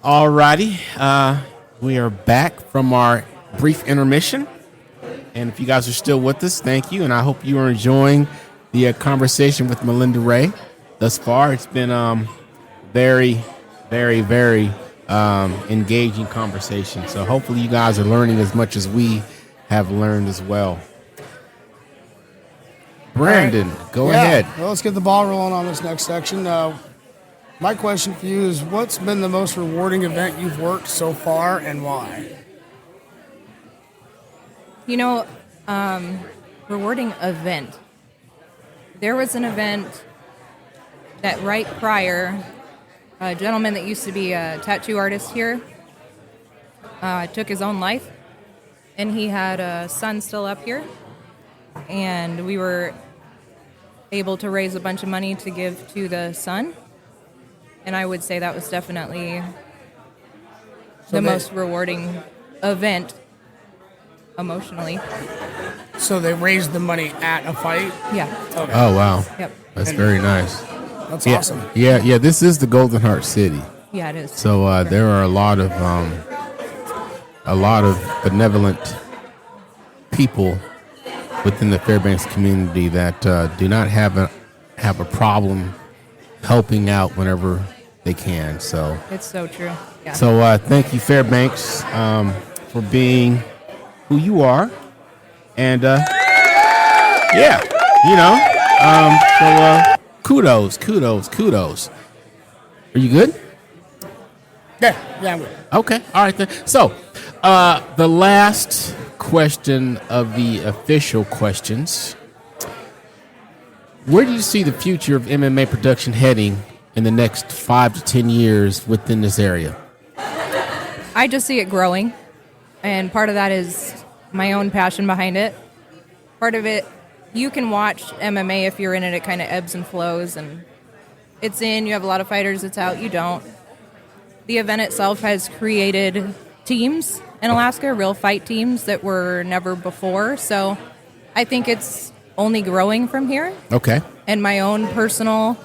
All righty. We are back from our brief intermission. And if you guys are still with us, thank you. And I hope you are enjoying the conversation with Melinda Rae thus far. It's been very, very, very engaging conversation. So hopefully you guys are learning as much as we have learned as well. Brandon, go ahead. Well, let's get the ball rolling on this next section. My question for you is, what's been the most rewarding event you've worked so far and why? Rewarding event. There was an event that right prior, a gentleman that used to be a tattoo artist here took his own life, and he had a son still up here, and we were able to raise a bunch of money to give to the son, and I would say that was definitely the most rewarding event emotionally. So they raised the money at a fight? Yeah. Okay. Oh, wow. Yep. That's very nice. That's awesome. Yeah. This is the Golden Heart City. Yeah, it is. So there are a lot of benevolent people within the Fairbanks community that do not have a problem helping out whenever they can. So it's so true. Yeah. So thank you, Fairbanks, for being who you are, and kudos. Are you good? Yeah, I'm good. Okay, all right then. So the last question of the official questions: where do you see the future of MMA production heading in the next 5 to 10 years within this area? I just see it growing, and part of that is my own passion behind it. Part of it, you can watch MMA if you're in it, it kind of ebbs and flows, and it's in, you have a lot of fighters, it's out, you don't. The event itself has created teams in Alaska, real fight teams that were never before, so I think it's only growing from here. Okay. And my own personal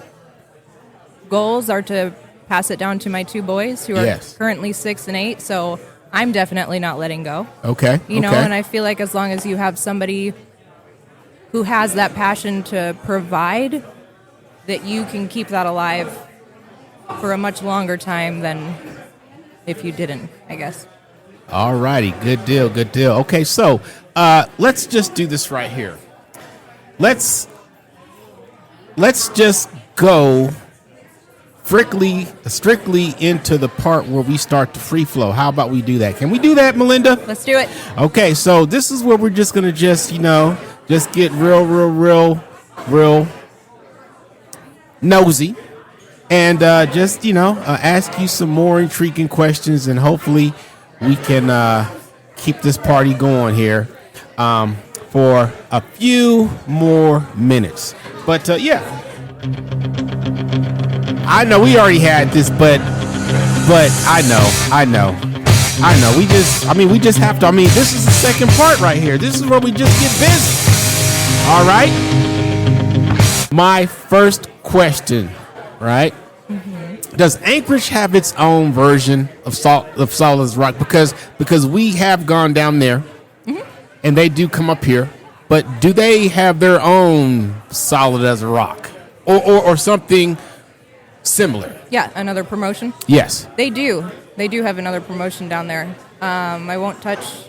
goals are to pass it down to my two boys who are currently 6 and 8, so I'm definitely not letting go. Okay. And I feel like as long as you have somebody who has that passion to provide, that you can keep that alive for a much longer time than if you didn't, I guess. All righty. Good deal. Okay, so let's just do this right here. Let's just go strictly into the part where we start the free flow. How about we do that? Can we do that, Melinda? Let's do it. Okay, so this is where we're just gonna just get real nosy, and ask you some more intriguing questions, and hopefully we can keep this party going here for a few more minutes. But I know we already had this, but I know. We just have to. This is the second part right here. This is where we just get busy. All right. My first question, right? Mm-hmm. Does Anchorage have its own version of Solid as Rock? Because we have gone down there, mm-hmm. and they do come up here. But do they have their own Solid as a Rock, or something similar? Yeah, another promotion? Yes. They do. They do have another promotion down there. I won't touch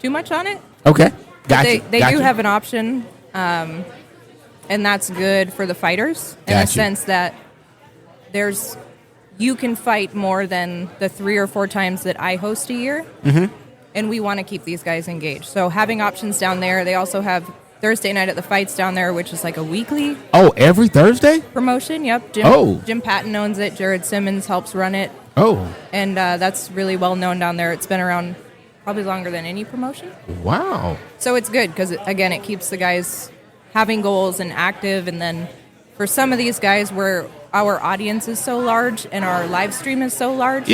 too much on it. Okay. Gotcha. They do have an option, and that's good for the fighters in a sense that you can fight more than the 3 or 4 times that I host a year, mm-hmm. and we want to keep these guys engaged. So having options down there, they also have Thursday night at the fights down there, which is like a weekly. Oh, every Thursday? Promotion, yep. Jim Patton owns it. Jared Simmons helps run it. Oh. And that's really well known down there. It's been around probably longer than any promotion. Wow. So it's good because, again, it keeps the guys having goals and active. And then for some of these guys where our audience is so large and our live stream is so large,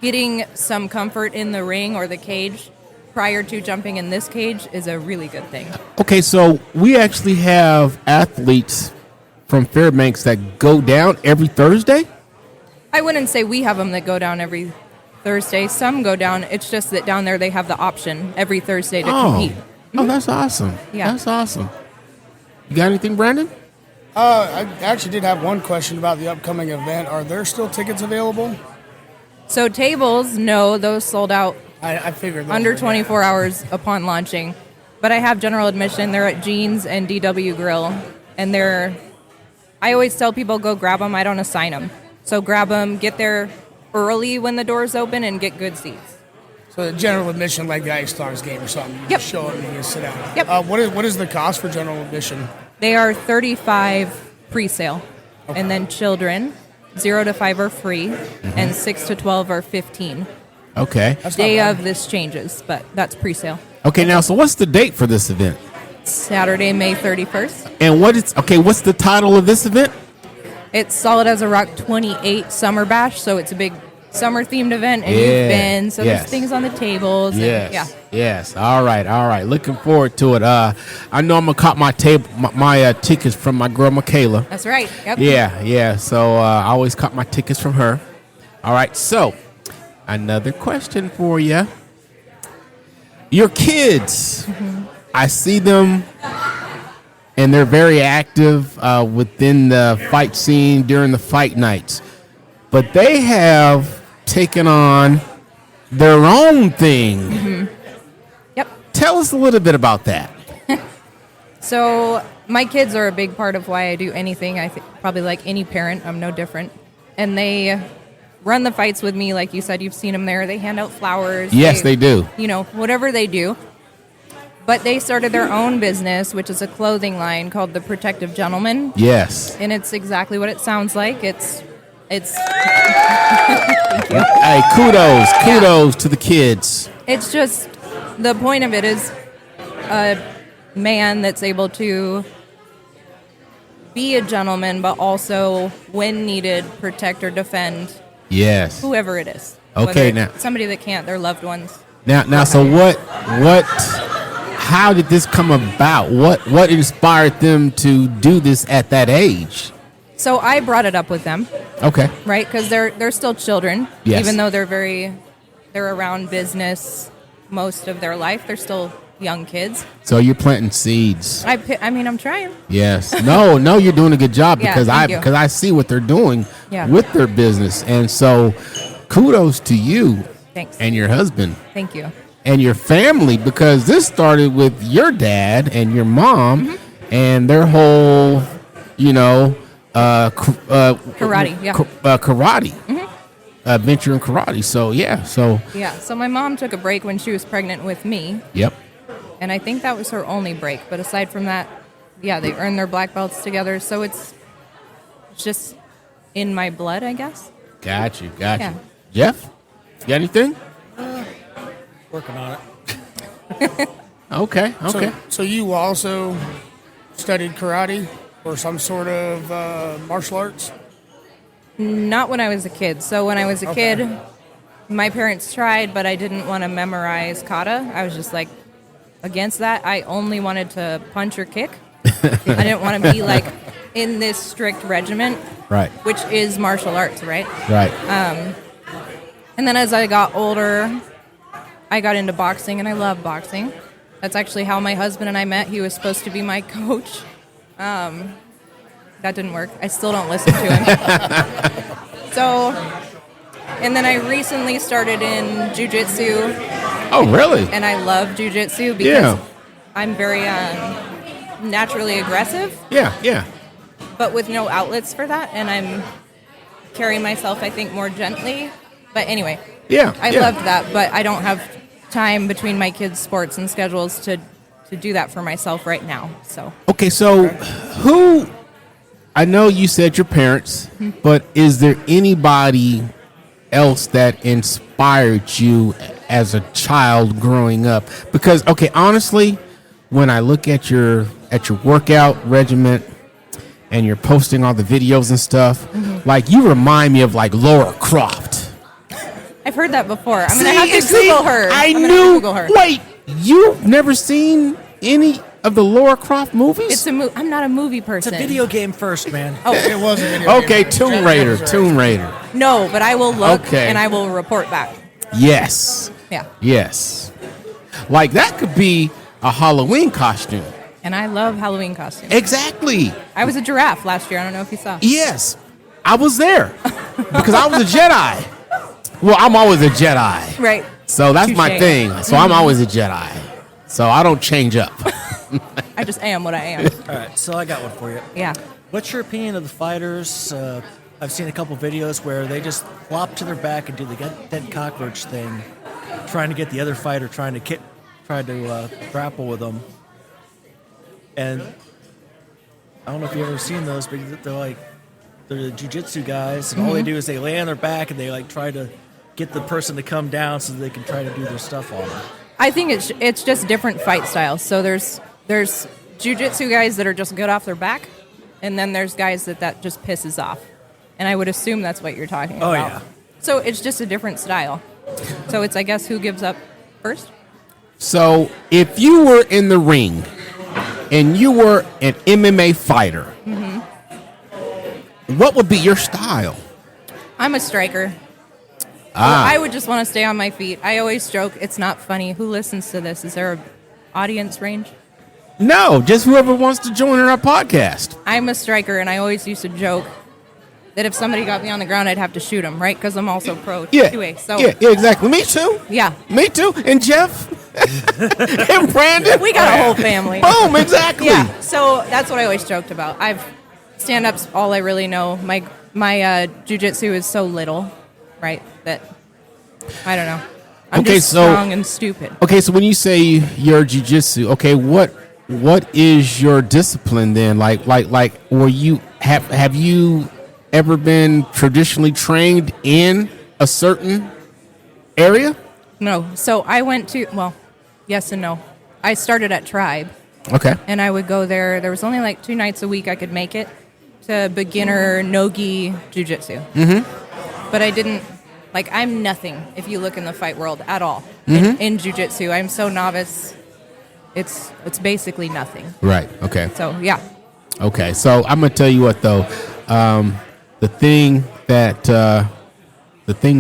getting some comfort in the ring or the cage prior to jumping in this cage is a really good thing. Okay, so we actually have athletes from Fairbanks that go down every Thursday? I wouldn't say we have them that go down every Thursday. Some go down. It's just that down there they have the option every Thursday to compete. Oh, that's awesome. Yeah. That's awesome. You got anything, Brandon? I actually did have one question about the upcoming event. Are there still tickets available? So tables, no, those sold out I figured those under were- 24 hours upon launching. But I have general admission. They're at Jeans and DW Grill. And I always tell people, go grab them. I don't assign them. So grab them, get there early when the doors open, and get good seats. So the general admission, like the Ice Dogs game or something. You Yep. just show up and you sit down. Yep. What is the cost for general admission? They are $35 pre-sale. Okay. And then children, 0 to 5 are free, and 6 to 12 are $15. Okay. That's not Day bad. of this changes, but that's pre-sale. Okay, now, so what's the date for this event? Saturday, May 31st. And what's the title of this event? It's Solid as a Rock 28 Summer Bash, so it's a big summer-themed event, and Yeah, you've been, so yes. there's things on the tables. Yes. And, yeah. Yes. All right. Looking forward to it. I know I'm gonna cop my tickets from my girl Michaela. That's right. Yep. Yeah. So I always cop my tickets from her. All right. So another question for you. Your kids, I see them, and they're very active within the fight scene during the fight nights. But they have taken on their own thing. Yep. Tell us a little bit about that. So my kids are a big part of why I do anything. I think probably like any parent, I'm no different. And they run the fights with me, like you said. You've seen them there. They hand out flowers. Yes, they do. You know, whatever they do. But they started their own business, which is a clothing line called The Protective Gentleman. Yes. And it's exactly what it sounds like. It's Hey, kudos to the kids. It's just, the point of it is a man that's able to be a gentleman, but also, when needed, protect or defend Yes. whoever it is. Okay, Whether now- it's somebody that can't, their loved ones. Now, so how did this come about? What inspired them to do this at that age? So I brought it up with them, Okay. right? Because they're still children, Yes. even though they're around business most of their life. They're still young kids. So you're planting seeds. I mean, I'm trying. Yes. No, you're doing a good job Yeah, because thank you. I see what they're doing Yeah. with their business. And so kudos to you Thanks. and your husband Thank you. and your family, because this started with your dad and your mom and their whole, Karate, yeah. karate, venture in karate. So yeah, Yeah, so my mom took a break when she was pregnant with me, yep. and I think that was her only break. But aside from that, yeah, they earned their black belts together, so it's just in my blood, I guess. Got you. Yeah. Jeff, you got anything? Working on it. Okay. So you also studied karate or some sort of martial arts? Not when I was a kid. So when I was a Okay. kid, my parents tried, but I didn't want to memorize kata. I was just like against that. I only wanted to punch or kick. I didn't want to be like in this strict regiment, Right. which is martial arts, right? Right. And then as I got older, I got into boxing, and I love boxing. That's actually how my husband and I met. He was supposed to be my coach. That didn't work. I still don't listen to him. So, and then I recently started in jiu-jitsu, Oh, really? and I love jiu-jitsu because Yeah. I'm very naturally aggressive, Yeah. but with no outlets for that, and I'm carrying myself, I think, more gently. But anyway, Yeah. I loved that, but I don't have time between my kids' sports and schedules to do that for myself right now. So Okay, so who? I know you said your parents, but is there anybody else that inspired you as a child growing up? Because okay, honestly, when I look at your workout regimen and you're posting all the videos and stuff, like you remind me of like Laura Croft. I've heard that before. I'm gonna have to Google her. I I'm gonna knew. Google her. Wait, you've never seen any of the Lara Croft movies? It's I'm not a movie It's person. a video game first, man. Oh, It was a video Okay, game. Tomb Raider. Tomb Raider. no, but I will look Okay. and I will report back. Yes. Yeah. Yes. Like that could be a Halloween costume. And I love Halloween costumes. Exactly. I was a giraffe last year. I don't know if you saw. Yes. I was there because I was a Jedi. Well, I'm always a Jedi. Right. So that's my Touche. thing. So I'm always a Jedi. So I don't change up. I just am what I am. All right, so I got one for you. Yeah. What's your opinion of the fighters? I've seen a couple videos where they just flop to their back and do the dead cockroach thing, trying to get the other fighter, trying to grapple with them. And I don't know if you've ever seen those, but they're the jiu-jitsu guys, and all they do is they lay on their back and they try to get the person to come down so they can try to do their stuff on them. I think it's just different fight styles. So there's jiu-jitsu guys that are just good off their back, and then there's guys that just pisses off. And I would assume that's what you're talking about. Oh, yeah. So it's just a different style. So it's, I guess, who gives up first? So if you were in the ring and you were an MMA fighter, what would be your style? I'm a striker. I would just want to stay on my feet. I always joke, it's not funny. Who listens to this? Is there an audience range? No, just whoever wants to join our podcast. I'm a striker, and I always used to joke that if somebody got me on the ground, I'd have to shoot them, right? Because I'm also pro Yeah, 2A. So yeah, exactly. Me too. yeah. Me too. And Jeff and Brandon. We got a whole family. Boom, exactly. Yeah, so that's what I always joked about. Stand-up's all I really know. My jiu-jitsu is so little, right, that I don't know. I'm Okay, just so- strong and stupid. Okay, so when you say you're jiu-jitsu, okay, what is your discipline then? Like were you have you ever been traditionally trained in a certain area? No, so I went to, well, yes and no. I started at Tribe, Okay. and I would go there. There was only like 2 nights a week I could make it to beginner no-gi jiu-jitsu. Mm-hmm. But I didn't, I'm nothing if you look in the fight world at all. In jiu-jitsu, I'm so novice, it's basically nothing. Right. Okay. So, yeah. Okay. So I'm gonna tell you what though, the thing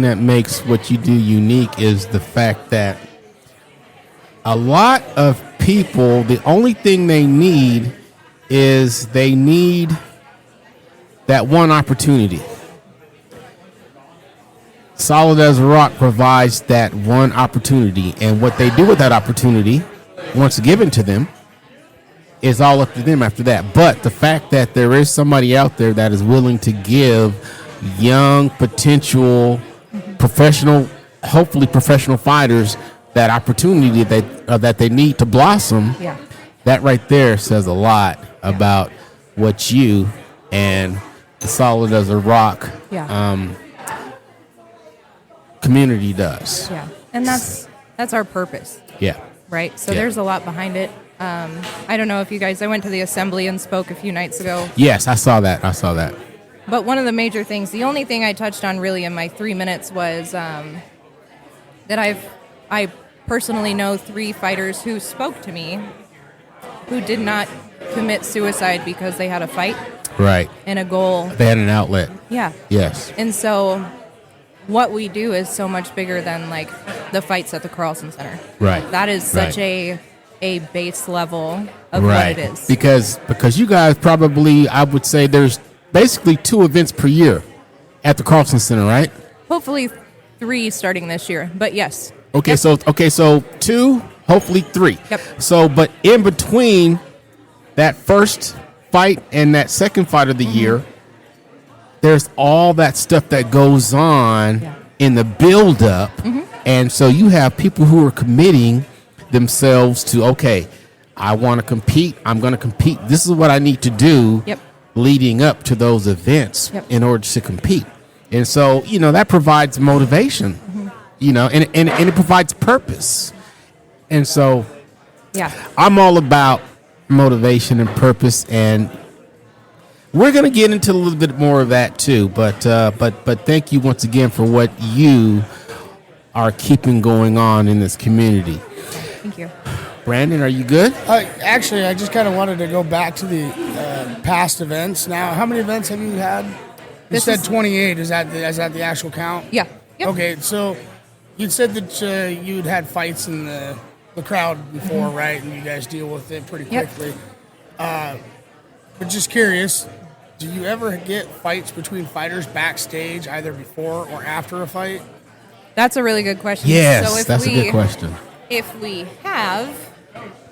that makes what you do unique is the fact that a lot of people, the only thing they need is that one opportunity. Solid as a Rock provides that one opportunity, and what they do with that opportunity, once given to them, is all up to them after that. But the fact that there is somebody out there that is willing to give young potential hopefully professional fighters that opportunity that they need to blossom, Yeah. that right there says a lot about what you and the Solid as a Rock Yeah. community does. Yeah. And that's our purpose, Yeah. right? So Yeah. there's a lot behind it. I don't know if you guys, I went to the assembly and spoke a few nights ago. Yes, I saw that. But one of the major things, the only thing I touched on really in my 3 minutes was that I personally know 3 fighters who spoke to me who did not commit suicide because they had a fight Right. and a goal. They had an outlet. Yeah. Yes. And so what we do is so much bigger than the fights at the Carlson Center. Right. That is such Right. a base level of what it is. Because you guys probably, I would say there's basically 2 events per year at the Carlson Center, right? Hopefully 3 starting this year, but yes. Okay, Yep. so 2, hopefully 3. Yep. So, but in between that first fight and that second fight of the year, there's all that stuff that goes on in the build-up, and so you have people who are committing themselves to, okay, I want to compete. I'm going to compete. This is what I need to do Yep. leading up to those events Yep. in order to compete. And so, that provides motivation, and it provides purpose. And so Yeah. I'm all about motivation and purpose, and we're going to get into a little bit more of that too. But thank you once again for what you are keeping going on in this community. Thank you. Brandon, are you good? Actually, I just kind of wanted to go back to the past events. Now, how many events have you had? You This said is- 28. Is that the actual count? Yeah. Yep. Okay, so you said that you'd had fights in the crowd before, right? And you guys deal with it pretty Yep. quickly. But just curious, do you ever get fights between fighters backstage, either before or after a fight? That's a really good question. Yes, So if that's a good question. If we have,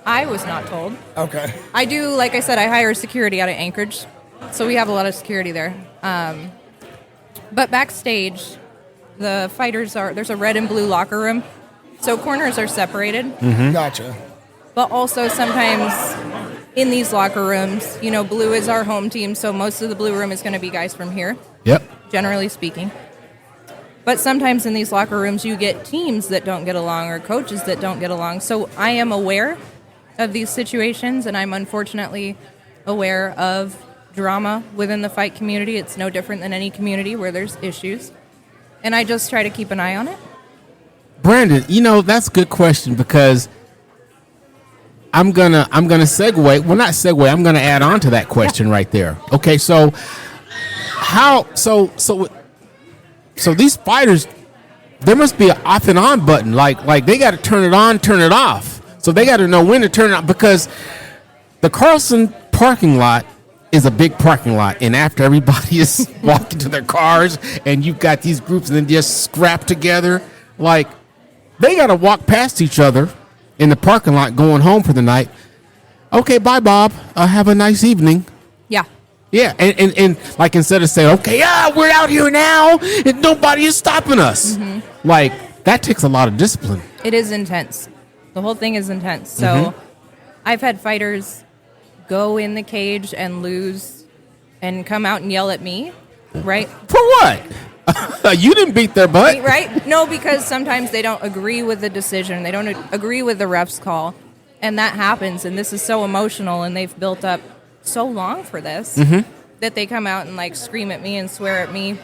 I was not told. Okay. I do, like I said, I hire security out of Anchorage, so we have a lot of security there. But backstage, the fighters there's a red and blue locker room, so corners are separated. Gotcha. But also sometimes in these locker rooms, blue is our home team, so most of the blue room is going to be guys from here, Yep. generally speaking. But sometimes in these locker rooms, you get teams that don't get along or coaches that don't get along. So I am aware of these situations, and I'm unfortunately aware of drama within the fight community. It's no different than any community where there's issues. And I just try to keep an eye on it. Brandon, that's a good question because I'm gonna segue. Well, not segue. I'm gonna add on to that question right there. Okay, so so these fighters, there must be an off and on button. Like they got to turn it on, turn it off. So they got to know when to turn it on because the Carlson parking lot is a big parking lot, and after everybody is walking to their cars, and you've got these groups and then just scrap together, like they got to walk past each other in the parking lot going home for the night. Okay, bye, Bob. Have a nice evening. Yeah. Yeah, and like instead of saying, okay, we're out here now, and nobody is stopping us. Like, that takes a lot of discipline. It is intense. The whole thing is intense. So I've had fighters go in the cage and lose and come out and yell at me, right? For what? You didn't beat their butt. Right? No, because sometimes they don't agree with the decision. They don't agree with the ref's call. And that happens. And this is so emotional. And they've built up so long for this that they come out and like scream at me and swear at me.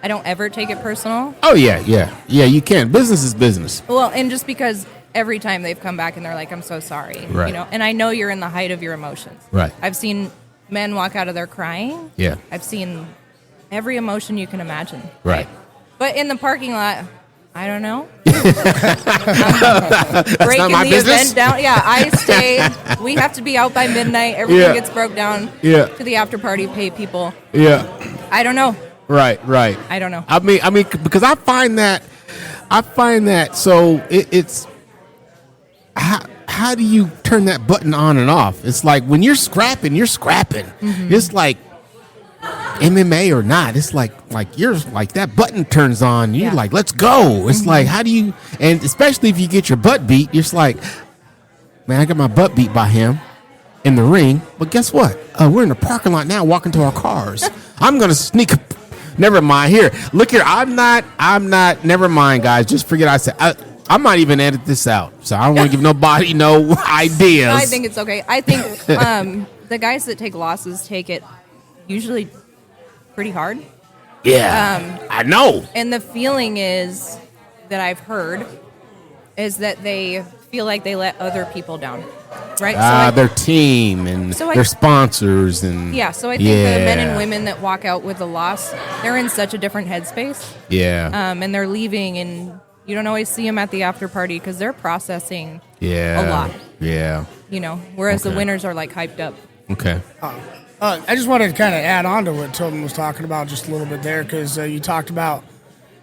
I don't ever take it personal. Oh, yeah. You can. Business is business. Well, and just because every time they've come back and they're like, I'm so sorry. Right. And I know you're in the height of your emotions. Right. I've seen men walk out of there crying. Yeah. I've seen every emotion you can imagine. Right. But in the parking lot, I don't know. That's not my the business. event down. Yeah, I stay. We have to be out by midnight. Everything Yeah. gets broke down Yeah. to the after party, pay people. Yeah. I don't know. Right. I don't know. I mean, because I find that, so it's, how do you turn that button on and off? It's like when you're scrapping. It's like MMA or not. It's like you're like that button turns on. You're Yeah. like, let's go. It's like, how do you, and especially if you get your butt beat, you're just like, man, I got my butt beat by him in the ring. But guess what? We're in the parking lot now walking to our cars. I'm going to sneak up. Never mind. Here, look here. I'm not, never mind, guys. Just forget I said, I might even edit this out. So I don't want to give nobody no ideas. I think it's okay. I think the guys that take losses take it usually pretty hard. Yeah. I know. And the feeling is that I've heard is that they feel like they let other people down. Right? Their team and their sponsors and yeah, so I think the men and women that walk out with a loss, they're in such a different headspace. Yeah. And they're leaving, and you don't always see them at the after party because they're processing a lot. Yeah. Whereas the winners are like hyped up. Okay. I just wanted to kind of add on to what Tilden was talking about just a little bit there because you talked about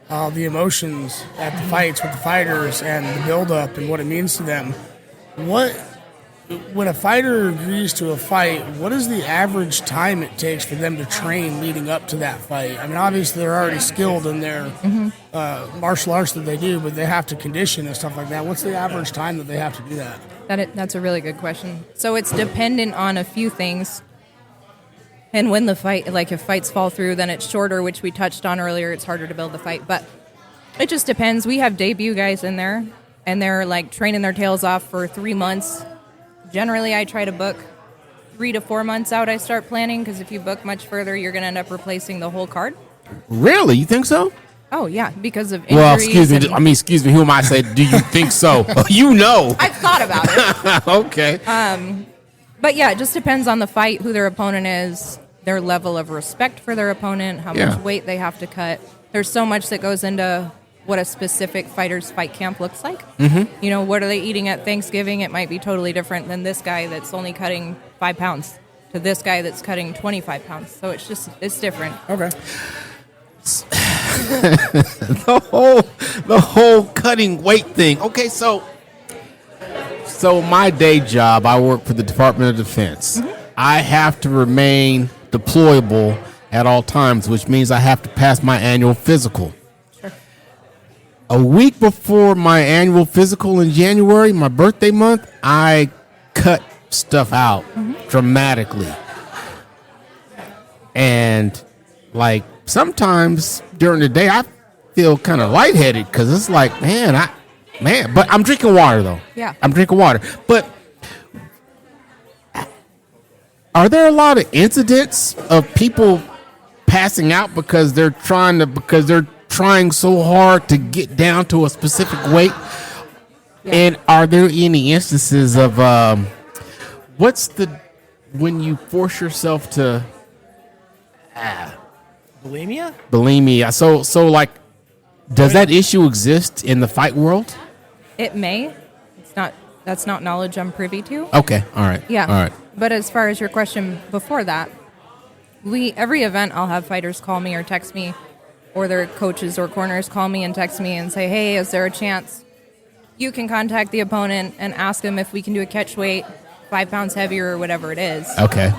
the emotions at the fights with the fighters and the build-up and what it means to them. When a fighter agrees to a fight, what is the average time it takes for them to train leading up to that fight? I mean, obviously they're already skilled in their martial arts that they do, but they have to condition and stuff like that. What's the average time that they have to do that? That's a really good question. So it's dependent on a few things. And when the fight, like if fights fall through, then it's shorter, which we touched on earlier. It's harder to build the fight, but it just depends. We have debut guys in there, and they're like training their tails off for 3 months. Generally, I try to book 3 to 4 months out. I start planning because if you book much further, you're going to end up replacing the whole card. Really? You think so? Oh yeah, because of injuries. Well, excuse me. Excuse me. Who am I say? Do you think so? You know. I've thought about it. Okay. But yeah, it just depends on the fight, who their opponent is, their level of respect for their opponent, how much weight they have to cut. There's so much that goes into what a specific fighter's fight camp looks like. You know, what are they eating at Thanksgiving? It might be totally different than this guy that's only cutting 5 pounds to this guy that's cutting 25 pounds. So it's different. Okay. the whole cutting weight thing. Okay, so my day job, I work for the Department of Defense. I have to remain deployable at all times, which means I have to pass my annual physical. Sure. A week before my annual physical in January, my birthday month, I cut stuff out dramatically. And like sometimes during the day, I feel kind of lightheaded because it's like, but I'm drinking water though. Yeah. I'm drinking water. But are there a lot of incidents of people passing out because they're trying so hard to get down to a specific weight? Yeah. And are there any instances of when you force yourself to bulimia? So like, does that issue exist in the fight world? It may. That's not knowledge I'm privy to. Okay, all right. Yeah. All right. But as far as your question before that, every event I'll have fighters call me or text me, or their coaches or corners call me and text me and say, hey, is there a chance you can contact the opponent and ask them if we can do a catch weight 5 pounds heavier or whatever it is. Okay.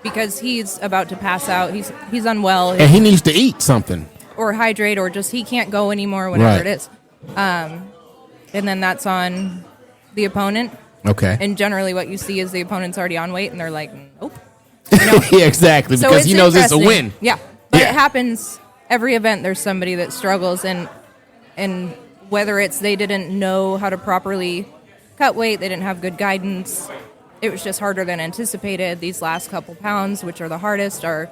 Because he's about to pass out. He's unwell. And he needs to eat something. Or hydrate, or just he can't go anymore, whatever Right. it is. And then that's on the opponent. Okay. And generally what you see is the opponent's already on weight, and they're like, nope. Yeah, exactly, So because it's he knows it's a interesting. win. Yeah. But Yeah. it happens every event. There's somebody that struggles, and whether it's they didn't know how to properly cut weight, they didn't have good guidance, it was just harder than anticipated. These last couple pounds, which are the hardest, are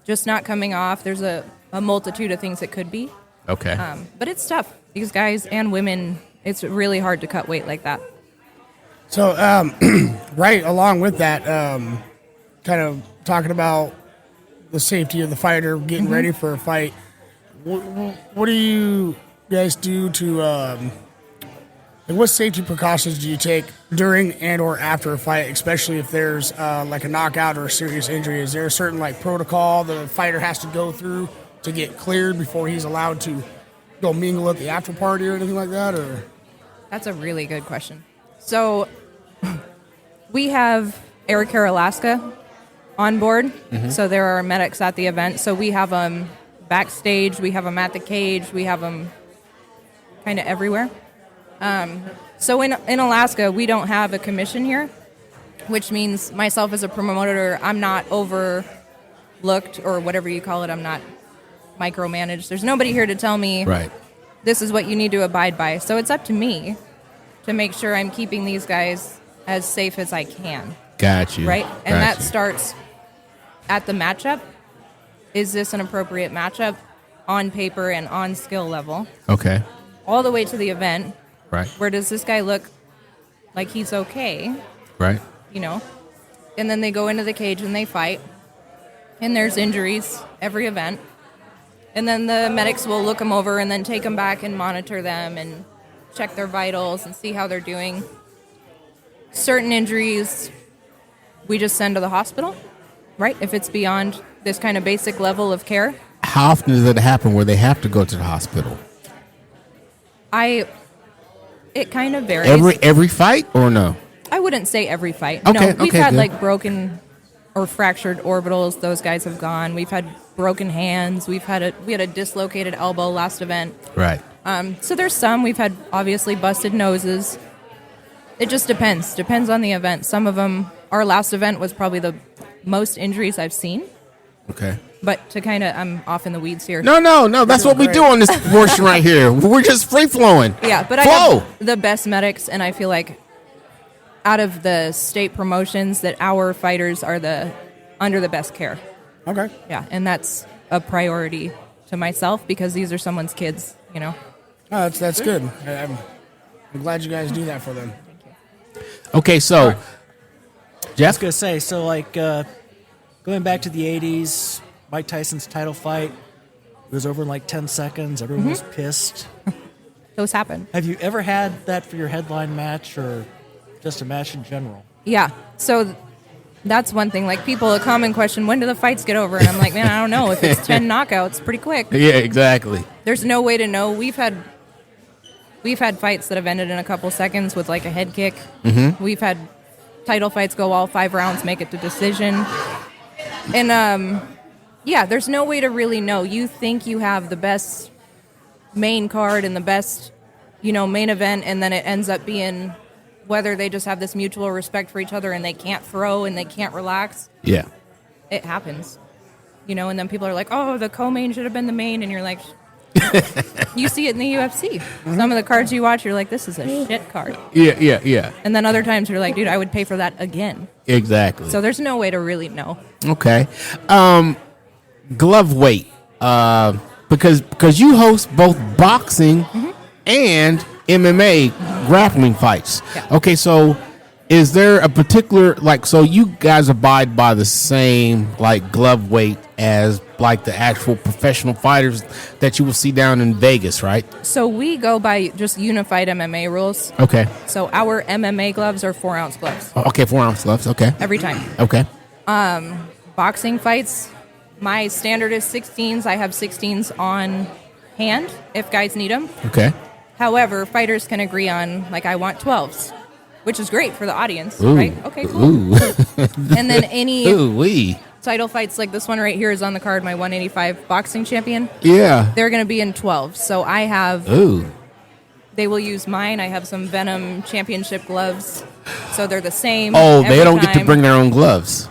just not coming off. There's a multitude of things it could be. Okay. But it's tough. These guys and women, it's really hard to cut weight like that. So, right along with that, kind of talking about the safety of the fighter, getting ready for a fight, what do you guys do to, what safety precautions do you take during and or after a fight, especially if there's like a knockout or a serious injury? Is there a certain like protocol the fighter has to go through to get cleared before he's allowed to go mingle at the after party or anything like that? Or That's a really good question. So we have Air Care Alaska on board. So there are medics at the event. So we have them backstage. We have them at the cage. We have them kind of everywhere. So in Alaska, we don't have a commission here, which means myself as a promoter, I'm not overlooked or whatever you call it. I'm not micromanaged. There's nobody here to tell me Right. this is what you need to abide by. So it's up to me to make sure I'm keeping these guys as safe as I can. Got you. Right? And Got that you. starts at the matchup. Is this an appropriate matchup on paper and on skill level? Okay. All the way to the event. Right. Where does this guy look like he's okay? Right. You know? And then they go into the cage and they fight. And there's injuries every event. And then the medics will look them over and then take them back and monitor them and check their vitals and see how they're doing. Certain injuries we just send to the hospital, right? If it's beyond this kind of basic level of care. How often does it happen where they have to go to the hospital? It kind of varies. Every fight or no? I wouldn't say every fight. Okay, No, we've okay, had good. like broken or fractured orbitals. Those guys have gone. We've had broken hands. We had a dislocated elbow last event. Right. So there's some. We've had obviously busted noses. It just depends. Depends on the event. Some of them, our last event was probably the most injuries I've seen. Okay. But to kind of, I'm off in the weeds here. No. That's what we do on this portion right here. We're just free flowing. Yeah, but I Flow. have the best medics, and I feel like out of the state promotions that our fighters are under the best care. okay. Yeah, and that's a priority to myself because these are someone's kids, you know. Oh, that's good. I'm glad you guys do that for them. Okay, so I was Jeff. gonna say, so like going back to the '80s, Mike Tyson's title fight, it was over in like 10 seconds. Everyone was pissed. Those happen. Have you ever had that for your headline match or just a match in general? Yeah. So that's one thing. Like people, a common question: when do the fights get over? And I'm like, man, I don't know. If it's 10 knockouts, pretty quick. Yeah, exactly. There's no way to know. We've had fights that have ended in a couple seconds with like a head kick. Mm-hmm. We've had title fights go all 5 rounds, make it to decision. And yeah, there's no way to really know. You think you have the best main card and the best, main event, and then it ends up being whether they just have this mutual respect for each other and they can't throw and they can't relax. Yeah. It happens. And then people are like, oh, the co-main should have been the main, and you're like, you see it in the UFC. Some of the cards you watch, you're like, this is a shit card. Yeah. And then other times you're like, dude, I would pay for that again. Exactly. So there's no way to really know. Okay. Glove weight. Because you host both boxing and MMA grappling fights. Yeah. Okay, so is there a particular, so you guys abide by the same, glove weight as, the actual professional fighters that you will see down in Vegas, right? So we go by just unified MMA rules. Okay. So our MMA gloves are 4-ounce gloves. Okay, 4-ounce gloves. Okay. Every time. Okay. Boxing fights, my standard is 16s. I have 16s on hand if guys need them. Okay. However, fighters can agree on, I want 12s, which is great for the audience, Ooh. right? Okay, cool. Ooh. And then any Ooh-wee. title fights, like this one right here is on the card, my 185 boxing champion. Yeah. They're going to be in 12. So I have, Ooh. they will use mine. I have some Venom championship gloves. So they're the same. Oh, they every don't get to time. bring their own gloves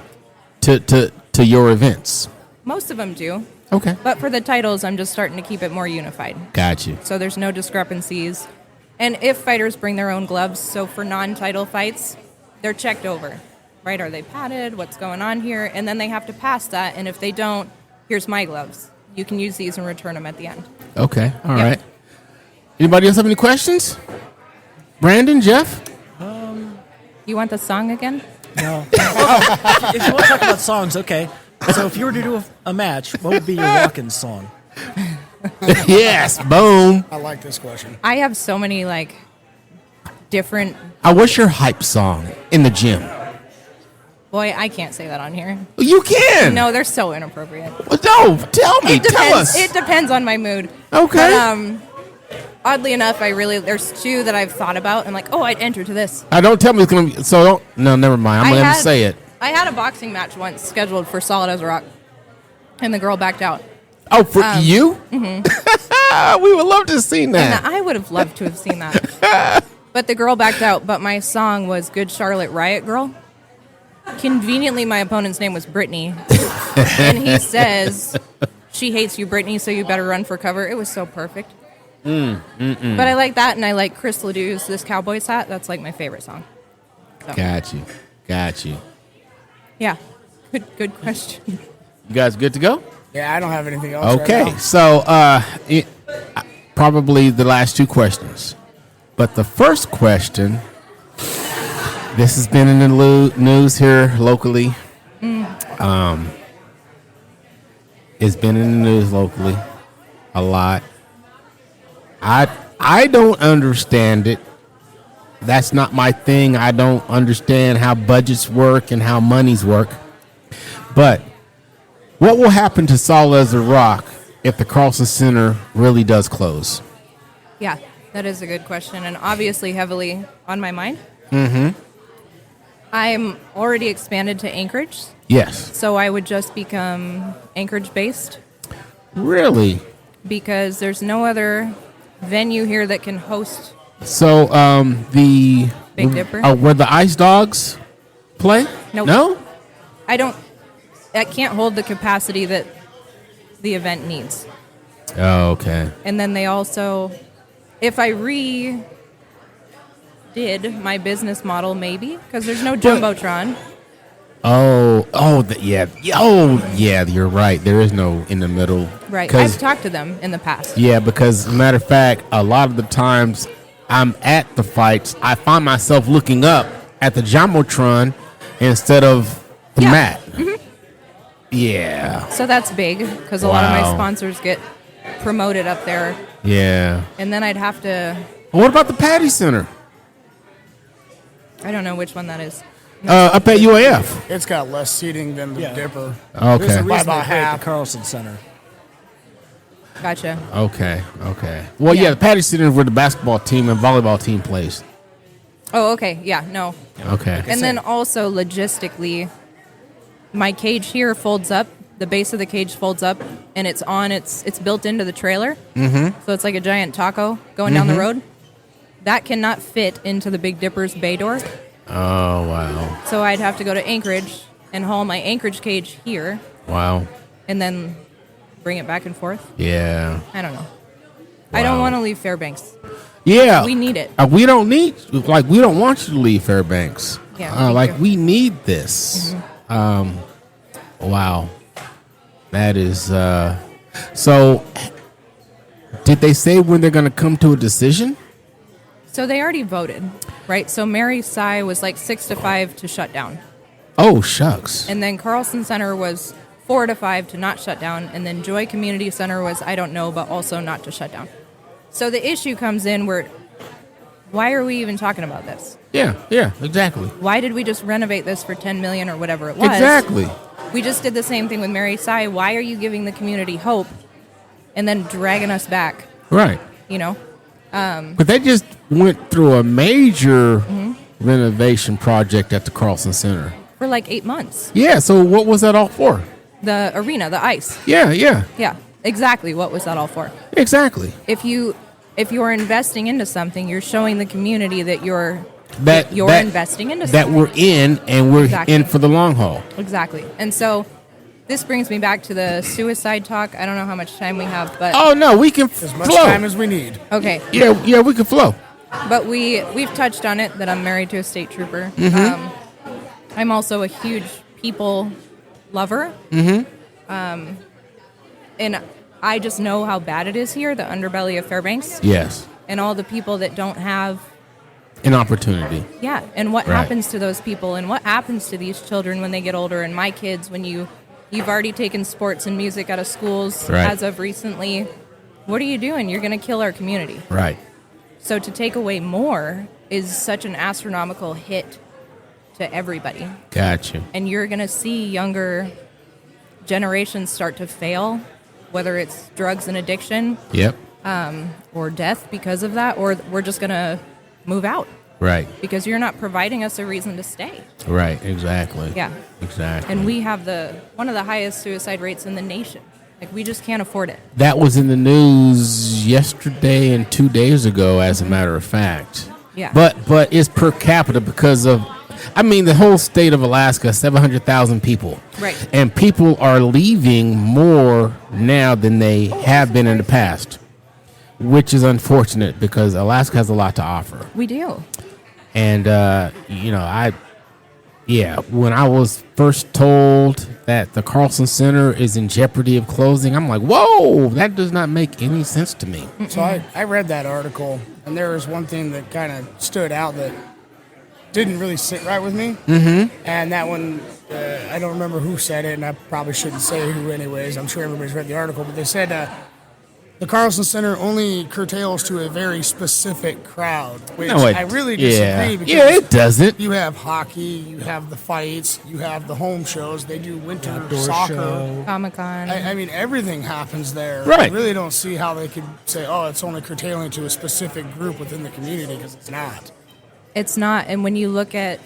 to your events. Most of them do. Okay. But for the titles, I'm just starting to keep it more unified. Got you. So there's no discrepancies. And if fighters bring their own gloves, so for non-title fights, they're checked over, right? Are they padded? What's going on here? And then they have to pass that. And if they don't, here's my gloves. You can use these and return them at the end. Okay. All Yeah. right. Anybody else have any questions? Brandon, Jeff? You want the song again? No. If you want to talk about songs, okay. So if you were to do a match, what would be your walk-in song? Yes. Boom. I like this question. I have so many, different... What's your hype song in the gym? Boy, I can't say that on here. You can. No, they're so inappropriate. Well, no, tell me. It Tell depends. us. It depends on my mood. Okay. But, oddly enough, there's 2 that I've thought about. I'm like, oh, I'd enter to this. Don't tell me it's going to be. So don't. No, never mind. I'm going to say it. I had a boxing match once scheduled for Solid as a Rock, and the girl backed out. Oh, for you? Mm-hmm. We would love to have seen that. And I would have loved to have seen that. But the girl backed out, but my song was Good Charlotte Riot Girl. Conveniently, my opponent's name was Brittany. And he says, she hates you, Brittany, so you better run for cover. It was so perfect. But I like that, and I like Chris Ledoux's This Cowboy's Hat. That's my favorite song. So. Got you. Yeah. Good question. You guys good to go? Yeah, I don't have anything else. Okay, Right now. so probably the last 2 questions. But the first question, this has been in the news here locally. It's been in the news locally a lot. I don't understand it. That's not my thing. I don't understand how budgets work and how monies work. But what will happen to Solid as a Rock if the Carlson Center really does close? Yeah, that is a good question, and obviously heavily on my mind. Mm-hmm. I'm already expanded to Anchorage, Yes. so I would just become Anchorage-based Really? because there's no other venue here that can host. So the Big Dipper? where the Ice Dogs play? Nope. No? That can't hold the capacity that the event needs. Oh, okay. And then they also, if I redid my business model, maybe, because there's no Jumbotron. Yeah, you're right. There is no in the middle. Right. 'Cause- I've talked to them in the past. Yeah, because matter of fact, a lot of the times I'm at the fights, I find myself looking up at the Jumbotron instead of the Yeah. mat. Yeah. So that's big because a lot of my Wow. sponsors get promoted up there. Yeah. And then I'd have to, What about the Patty Center? I don't know which one that is. Up at UAF. It's got less seating than the Yeah. Dipper. There's a Okay. reason By they about play at half. the Carlson Center. Gotcha. Okay. Well, yeah, Yeah. the Patty Center is where the basketball team and volleyball team plays. Oh, okay. Yeah, no. Okay. And then also logistically, my cage here folds up. The base of the cage folds up, and it's built into the trailer. Mm-hmm. So it's like a giant taco going down the road. That cannot fit into the Big Dipper's bay door. Oh, wow. So I'd have to go to Anchorage and haul my Anchorage cage here, Wow. and then bring it back and forth. Yeah. I don't know. I don't Wow. want to leave Fairbanks. Yeah. We need it. We don't we don't want you to leave Fairbanks. Yeah, thank Like, you. we need this. Wow. That is, so did they say when they're going to come to a decision? So they already voted, right? So Mary Sy was like 6-5 to shut down. Oh, shucks. And then Carlson Center was 4-5 to not shut down. And then Joy Community Center was, I don't know, but also not to shut down. So the issue comes in where, why are we even talking about this? Yeah, exactly. Why did we just renovate this for $10 million or whatever it was? Exactly. We just did the same thing with Mary Sy. Why are you giving the community hope and then dragging us back? Right. You know? But they just went through a major renovation project at the Carlson Center. For like 8 months. Yeah, so what was that all for? The arena, the ice. Yeah, Yeah, exactly. What was that all for? exactly. If you're investing into something, you're showing the community that you're That investing into that something. we're in, and we're Exactly. in for the long haul. Exactly. And so this brings me back to the suicide talk. I don't know how much time we have, but Oh no, we can As much flow. time as we need. okay. Yeah, we can flow. But we've touched on it that I'm married to a state trooper. I'm also a huge people lover. And I just know how bad it is here, the underbelly of Fairbanks, Yes, and all the people that don't have, an opportunity. yeah, and what Right. happens to those people and what happens to these children when they get older, and my kids when you've already taken sports and music out of schools Right. as of recently. What are you doing? You're going to kill our community. Right. So to take away more is such an astronomical hit to everybody. Gotcha. And you're going to see younger generations start to fail, whether it's drugs and addiction Yep. or death because of that, or we're just going to move out Right. because you're not providing us a reason to stay. Right. Exactly. Yeah. Exactly. And we have one of the highest suicide rates in the nation. Like, we just can't afford it. That was in the news yesterday and 2 days ago, as a matter of fact. Yeah. But it's per capita because of, I mean, the whole state of Alaska, 700,000 people. Right. And people are leaving more now than they have been in the past, which is unfortunate because Alaska has a lot to offer. We do. And, when I was first told that the Carlson Center is in jeopardy of closing, I'm like, whoa, that does not make any sense to me. So I read that article, and there was one thing that kind of stood out that didn't really sit right with me. Mm-hmm. And that one, I don't remember who said it, and I probably shouldn't say who anyways. I'm sure everybody's read the article, but they said the Carlson Center only curtails to a very specific crowd, which I really disagree because Yeah, it doesn't. you have hockey, you have the fights, you have the home shows, they do winter Outdoor soccer. show. Comic-Con. I mean, everything happens there. Right. I really don't see how they could say, oh, it's only curtailing to a specific group within the community, because it's not. It's not. And when you look at,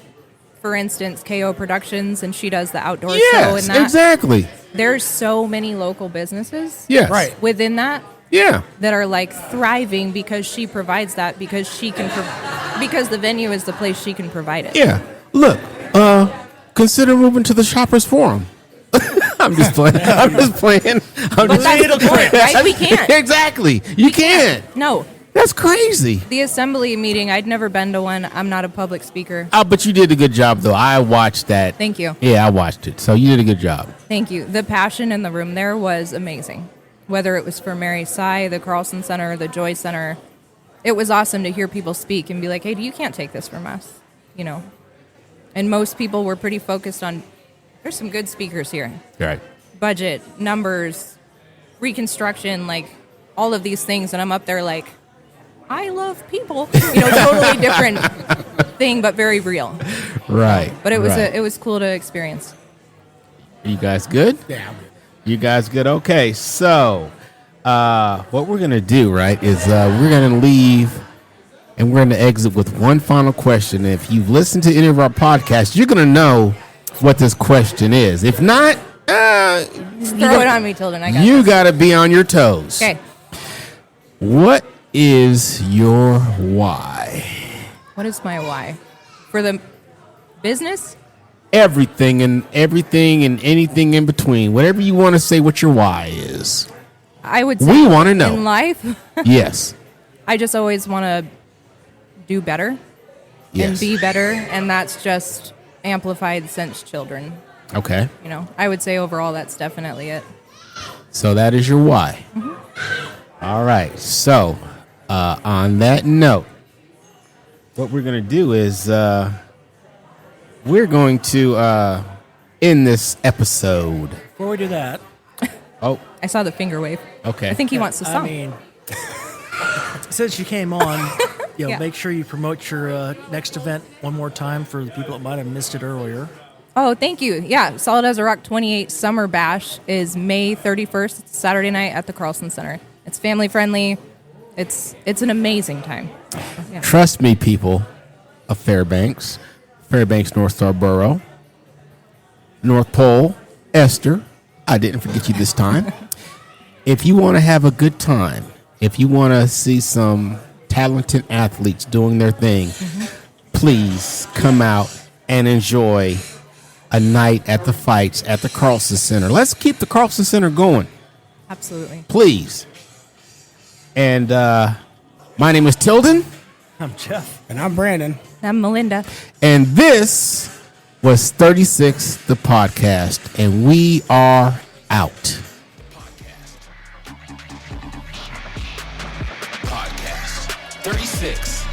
for instance, KO Productions, and she does the outdoor show and Yes, that, exactly. there's so many local businesses Yes. Right. within that Yeah. that are like thriving because she provides that, because she can because the venue is the place she can provide it. Yeah. Look, consider moving to the Shoppers Forum. I'm just playing. I'm just playing. But that's the point, right? We can't. Exactly. You can't. No, That's crazy. The assembly meeting, I'd never been to one. I'm not a public speaker. Oh, but you did a good job, though. I watched that. Thank you. Yeah, I watched it. So you did a good job. Thank you. The passion in the room there was amazing. Whether it was for Mary Sy, the Carlson Center, the Joy Center, it was awesome to hear people speak and be like, hey, you can't take this from us, you know. And most people were pretty focused on, there's some good speakers here. Right. Budget, numbers, reconstruction, like all of these things. And I'm up there like, I love people. You know, totally different thing, but very real. Right. But it was right. it was cool to experience. You guys good? Yeah. You guys good? Okay, so what we're going to do, right, is we're going to leave and we're going to exit with one final question. If you've listened to any of our podcasts, you're going to know what this question is. If not, Throw it on me, Tilden. I got you this. got to be on your toes. Okay. What is your why? What is my why? For the business? Everything and anything in between. Whatever you want to say what your why is. I would say We want to know. in life, Yes. I just always want to do better and Yes. be better, and that's just amplified since children. Okay. You know, I would say overall that's definitely it. So that is your why. Mm-hmm. All right. So on that note, what we're going to do is we're going to end this episode. Before we do that, Oh, I saw the finger wave. okay. I think he wants the song. I mean, since you came on, Yeah. make sure you promote your next event one more time for the people that might have missed it earlier. Oh, thank you. Yeah, Solid as a Rock 28 Summer Bash is May 31st. It's Saturday night at the Carlson Center. It's family friendly. It's an amazing time. Yeah. Trust me, people of Fairbanks, North Star Borough, North Pole, Esther, I didn't forget you this time. If you want to have a good time, if you want to see some talented athletes doing their thing, please come out and enjoy a night at the fights at the Carlson Center. Let's keep the Carlson Center going, Absolutely. please. And my name is Tilden. I'm Jeff. And I'm Brandon. I'm Melinda. And this was 36 the podcast, and we are out. Podcast 36.